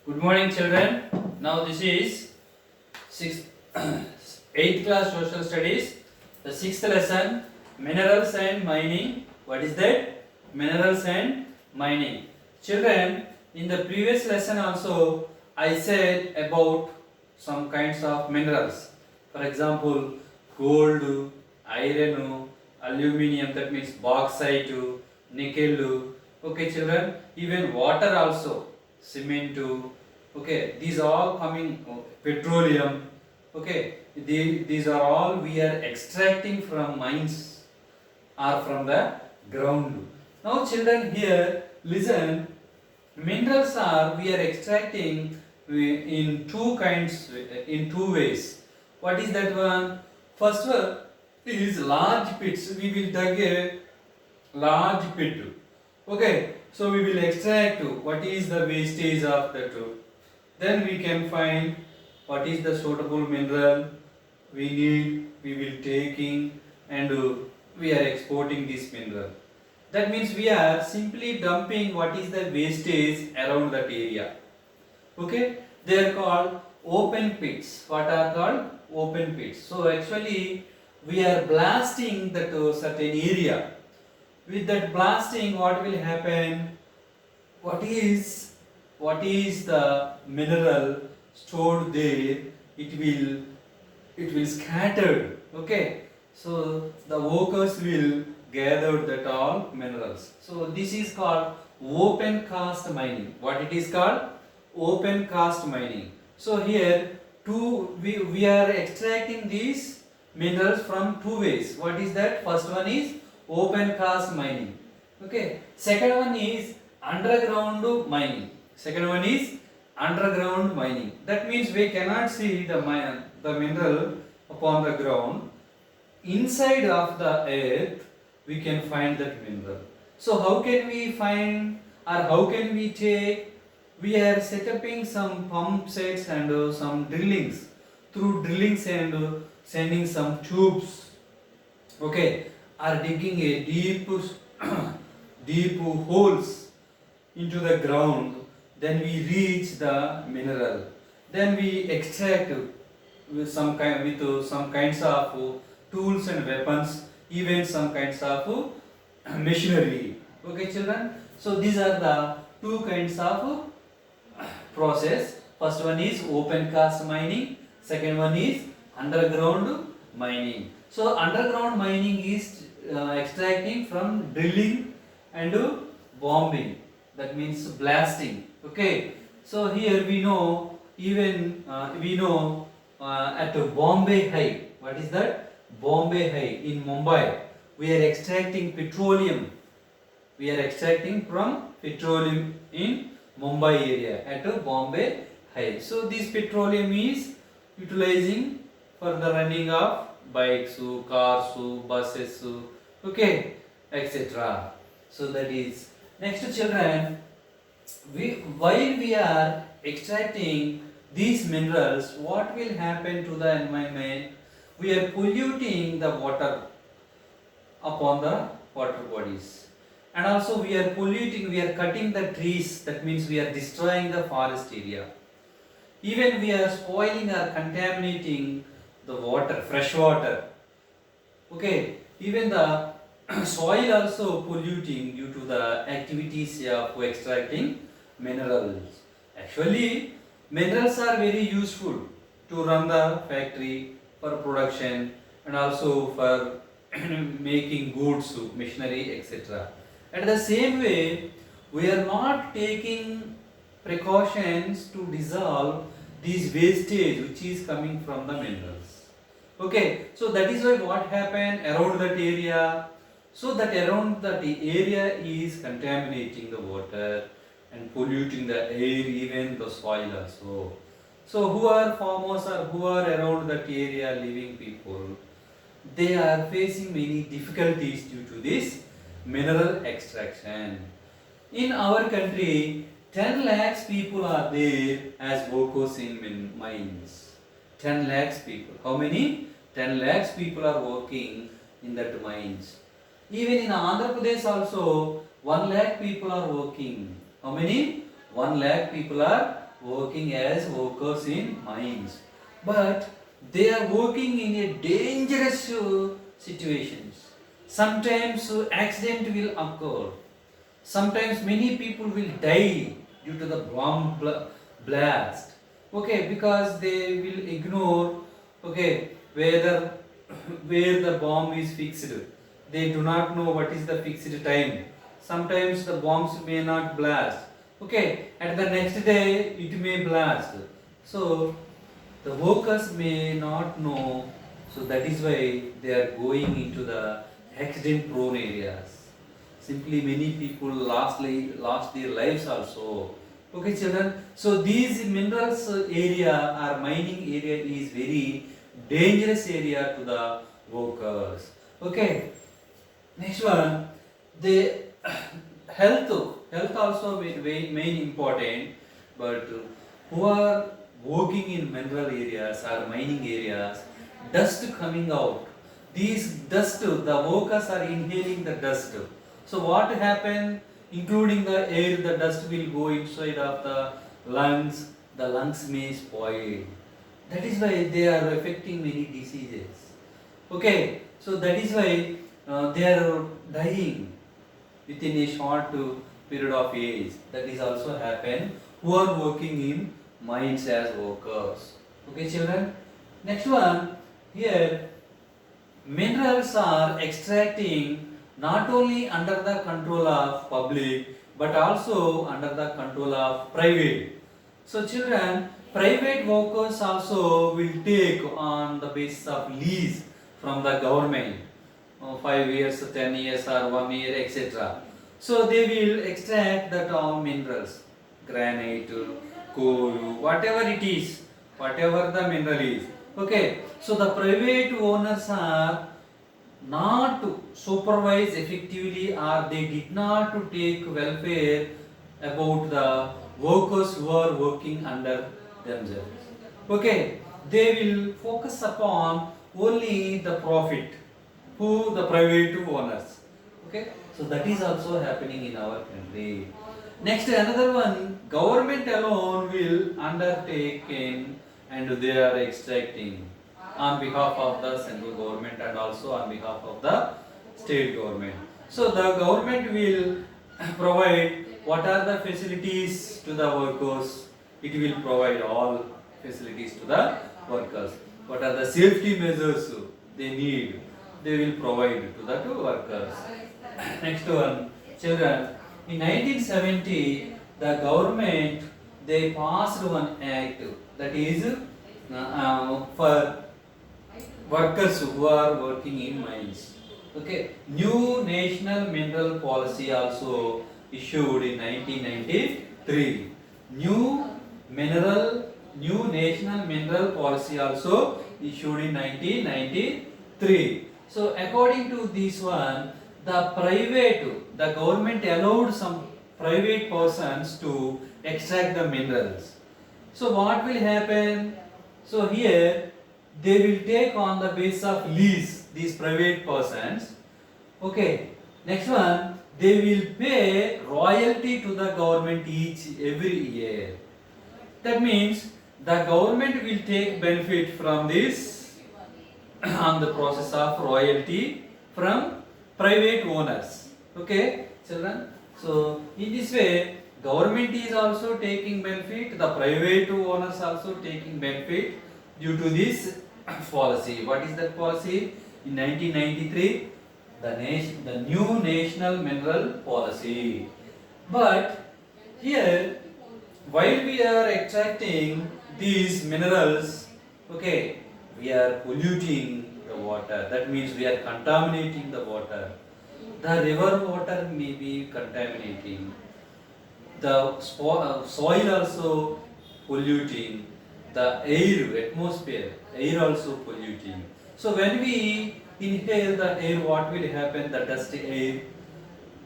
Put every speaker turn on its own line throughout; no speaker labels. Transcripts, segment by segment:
Good morning, children. Now this is sixth, 8th class social studies. The sixth lesson, minerals and mining. What is that? Minerals and mining. Children, in the previous lesson also, I said about some kinds of minerals. For example, gold, iron, aluminium. That means bauxite, nickel. Okay, children. Even water also, cement. Okay, these are all coming, petroleum. Okay, these are all we are extracting from mines or from the ground. Now children, here listen, minerals are we are extracting in two kinds, in two ways. What is that one? First one is large pits. We will dig a large pit. Okay, so we will extract what is the wastage of that. Then we can find what is the suitable mineral we need, we will taking, and we are exporting this mineral. That means we are simply dumping what is the wastage around that area. Okay, they are called open pits. What are called open pits? So actually we are blasting that certain area. With that blasting, what will happen? What is the mineral stored there? It will scattered. Okay, so the workers will gather that all minerals. So this is called open cast mining. What it is called? Open cast mining. So here we are extracting these minerals from two ways. What is that? First one is open cast mining. Okay, second one is underground mining. Second one is underground mining. That means we cannot see the mineral upon the ground. Inside of the earth we can find that mineral. So how can we find, or how can we take? We are setting some pump sets and some drillings. Through drillings and sending some tubes. Okay, are digging a deep holes into the ground. Then we reach the mineral. Then we extract with some kinds of tools and weapons, even some kinds of machinery. Okay, children. So these are the two kinds of process. First one is open cast mining. Second one is underground mining. So underground mining is extracting from drilling and bombing. That means blasting. Okay. So here we know, even at Bombay High. What is that? Bombay High in Mumbai. We are extracting petroleum. We are extracting from petroleum in Mumbai area at Bombay High. So this petroleum is utilizing for the running of bikes, cars, buses, okay, etc. So that is next, children. While we are extracting these minerals, what will happen to the environment? We are polluting the water upon the water bodies, and also we are polluting. We are cutting the trees. That means we are destroying the forest area. Even we are spoiling or contaminating the water, fresh water. Okay, even the soil also polluting due to the activities of extracting minerals. Actually, minerals are very useful to run the factory for production and also for making goods, machinery, etc. At the same way, we are not taking precautions to dissolve these wastage which is coming from the minerals. Okay, so that is why what happened around that area. So that around that area is contaminating the water and polluting the air, even the soil also. So who are farmers or who are around that area living people, they are facing many difficulties due to this mineral extraction. In our country, 10 lakhs people are there as workers in mines. 10 lakhs people. How many? 10 lakhs people are working in that mines. Even in Andhra Pradesh also, 1 lakh people are working. How many? 1 lakh people are working as workers in mines, but they are working in a dangerous situations. Sometimes accident will occur. Sometimes many people will die due to the blast. Okay, because they will ignore. Okay, whether where the bomb is fixed. They do not know what is the fixed time. Sometimes the bombs may not blast. Okay, at the next day it may blast. So the workers may not know. So that is why they are going into the accident prone areas. Simply many people lost their lives also. Okay, children. So these minerals area or mining area is very dangerous area to the workers. Okay. Next one, the health. Health also very main important. But who are working in mineral areas or mining areas, dust coming out. These dust, the workers are inhaling the dust. So what happen? Including the air, the dust will go inside of the lungs. The lungs may spoil. That is why they are affecting many diseases. Okay, so that is why they are dying within a short period of age. That is also happen who are working in mines as workers. Okay, children. Next one here, minerals are extracting not only under the control of public but also under the control of private. So children, private workers also will take on the basis of lease from the government, 5 years, 10 years or 1 year, etc. So they will extract the all minerals, granite, coal, whatever it is, whatever the mineral is. Okay, so the private owners are not to supervise effectively or they did not to take welfare about the workers who are working under themselves. Okay, they will focus upon only the profit, who the private owners. Okay, so that is also happening in our country. Next, another one, government alone will undertake in and they are extracting on behalf of the central government and also on behalf of the state government. So the government will provide what are the facilities to the workers. It will provide all facilities to the workers. What are the safety measures they need? They will provide to the workers. Next one, children. In 1970, the government they passed one act that is for workers who are working in mines. Okay, new national mineral policy also issued in 1993. New national mineral policy also issued in 1993. So according to this one, the government allowed some private persons to extract the minerals. So what will happen? So here they will take on the basis of lease these private persons. Okay. Next one, they will pay royalty to the government every year. That means the government will take benefit from this on the process of royalty from private owners. Okay, children. So in this way, government is also taking benefit. The private owners also taking benefit due to this policy. What is that policy? In 1993, the new national mineral policy. But here, while we are extracting these minerals, okay, we are polluting the water. That means we are contaminating the water. The river water may be contaminating. The soil also polluting. The air, atmosphere, air also polluting. So when we inhale the air, what will happen? The dusty air.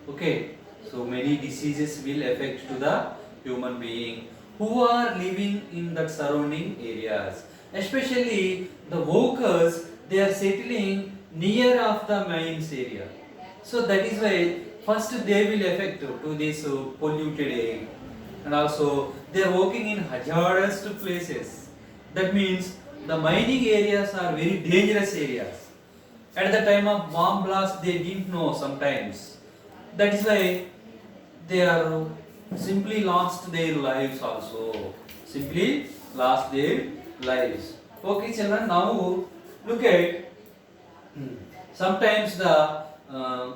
Okay. So many diseases will affect to the human being who are living in that surrounding areas. Especially the workers, they are settling near of the mines area. So that is why first they will affect to this polluted air. and also they are working in hazardous places. That means the mining areas are very dangerous areas. At the time of bomb blast, they didn't know sometimes. That is why they are simply lost their lives also. Simply lost their lives. Okay, children. Now look at sometimes the uh,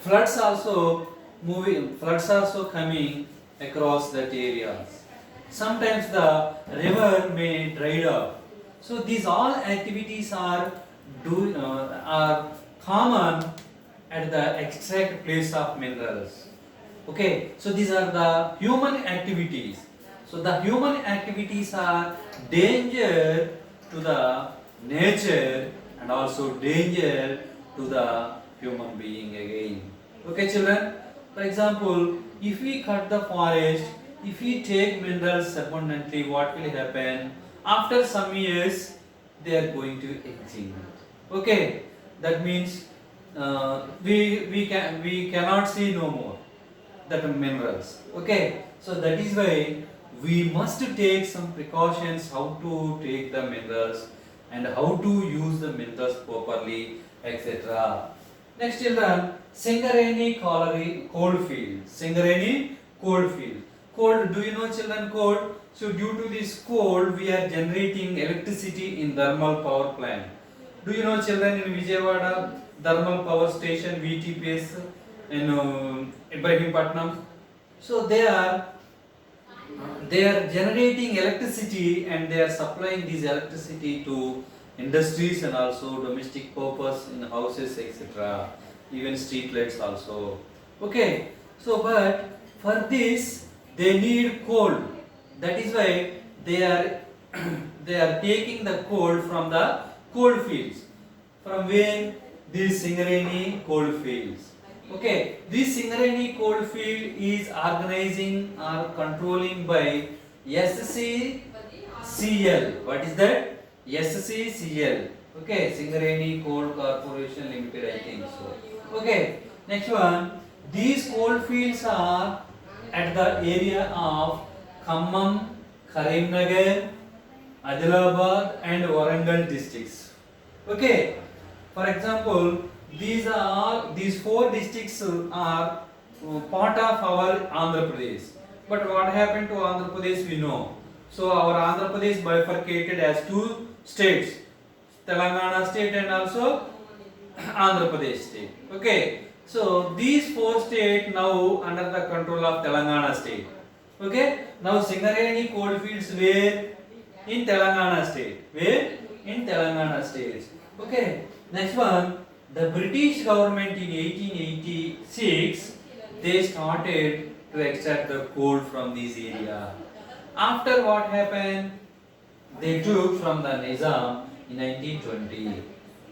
floods also moving. Floods also coming across that areas. Sometimes the river may dry up. So these all activities are common at the extract place of minerals. Okay, so these are the human activities. So the human activities are danger to the nature and also danger to the human being again. Okay, children. For example, if we cut the forest, if we take minerals abundantly, what will happen? After some years, they are going to extinct. Okay, that means we cannot see no more that minerals. Okay, so that is why we must take some precautions how to take the minerals and how to use the minerals properly, etc. Next, children, Singareni colliery coalfield. Singareni coalfield. Coal. Do you know, children, coal? So due to this coal, we are generating electricity in thermal power plant. Do you know, children, in Vijayawada thermal power station VTPS in Ibrahimpatnam? So they are generating electricity and they are supplying this electricity to industries and also domestic purpose in houses, etc. Even street lights also. Okay, so but for this they need coal. That is why they are they are taking the coal from the coal fields. From where? These Singareni coal fields. Okay, this Singareni coal field is organizing or controlling by SCCL. What is that? SCCL. Okay, Singareni Coal Corporation Limited, I think so. Okay, next one. These coal fields are at the area of Khammam, Karimnagar, Adilabad and Warangal districts. Okay, for example, these four districts are part of our Andhra Pradesh. But what happened to Andhra Pradesh we know. So our Andhra Pradesh bifurcated as two states, Telangana state and also Andhra Pradesh state. Okay, so these four states now under the control of Telangana state. Okay, now Singareni coalfields were in Telangana state. Where? In Telangana state. Okay, next one. The British government in 1886 they started to extract the coal from this area. After what happened? They took from the Nizam in 1920.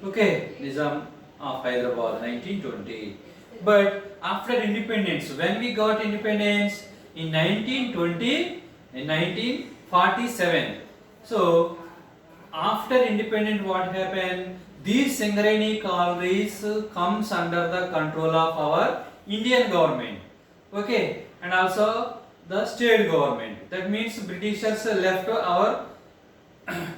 Okay, Nizam of Hyderabad 1920. But after independence, when we got independence in 1920, in 1947. So after independence, what happened? These Singareni collieries comes under the control of our Indian government. Okay, and also the state government. That means Britishers left our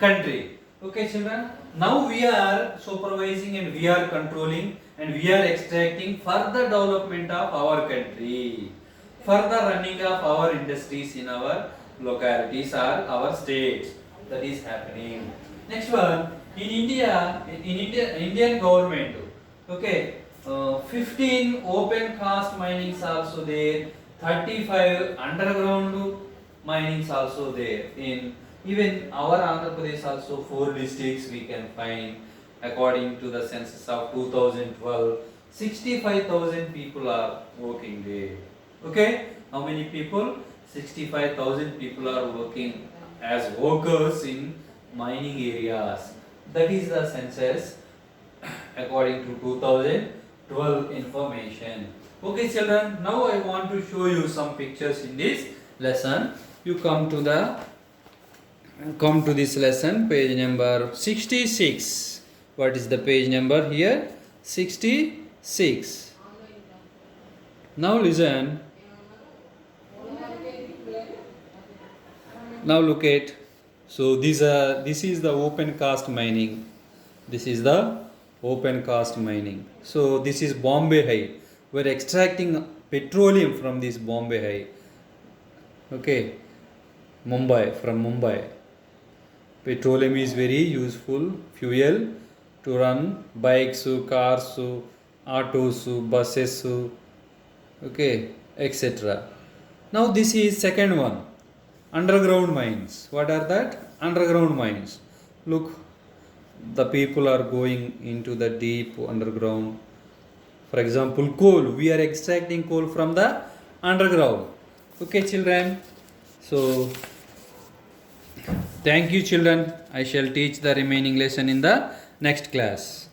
country. Okay, children. Now we are supervising and we are controlling and we are extracting further development of our country, further running of our industries in our localities or our states. That is happening. Next one, in Indian government, okay, 15 open cast minings also there, 35 underground minings also there. In even our Andhra Pradesh also 4 districts we can find according to the census of 2012. 65,000 people are working there. Okay, how many people? 65,000 people are working as workers in mining areas. That is the census according to 2012 information. Okay, children, now I want to show you some pictures in this lesson. You come to this lesson, page number 66. What is the page number here? 66. Now listen. Now look at, so this is the open cast mining. This is the open cast mining. So this is Bombay High. We're extracting petroleum from this Bombay High. Okay, from Mumbai. Petroleum is very useful fuel to run bikes, cars, autos, buses, okay, etc. Now this is second one, underground mines. What are that? Underground mines. Look, the people are going into the deep underground. For example, coal. We are extracting coal from the underground. Okay, children. So thank you, children. I shall teach the remaining lesson in the next class.